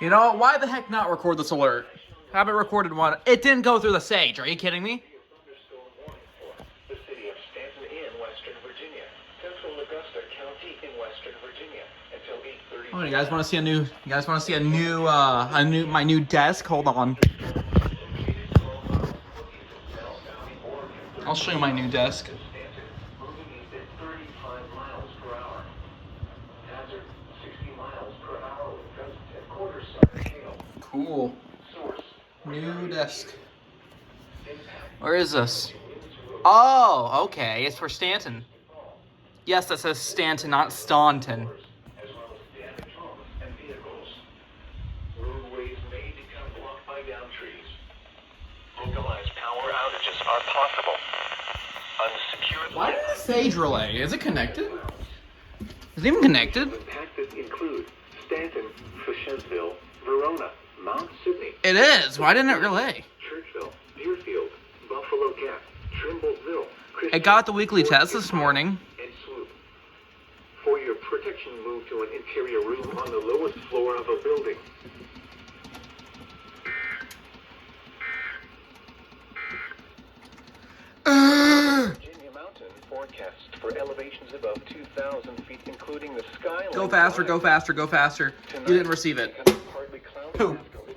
You know, why the heck not record this alert? Haven't recorded one. It didn't go through the Sage. Are you kidding me? The city of Stanton in Western Virginia, Central Augusta County in Western Virginia, until 8:30. Oh, you guys want to see a new? You guys want to see my new desk? Hold on. I'll show you my new desk. Moving east at 35 miles per hour. Hazard 60 miles per hour with gusts at quarter size hail. Cool. Source. New desk. Where is this? Oh, okay. It's for Stanton. Yes, that says Stanton, not Staunton. As well as damaged homes and vehicles. Roadways may become blocked by downed trees. Localized power outages are possible. Unsecured. Why did the Sage relay? Is it connected? Is it even connected? Impacted include Stanton, Fishesville, Verona, Mount Sydney, It is. Why didn't it relay? Churchville, Deerfield, Buffalo Gap, Trimbleville, It got the weekly test this morning. and Swoop. For your protection, move to an interior room on the lowest floor of a building. Virginia Mountain forecast for elevations above 2,000 feet, including the skyline. Go faster, go faster, go faster. You didn't receive it. Partly cloudy Poop. afternoon.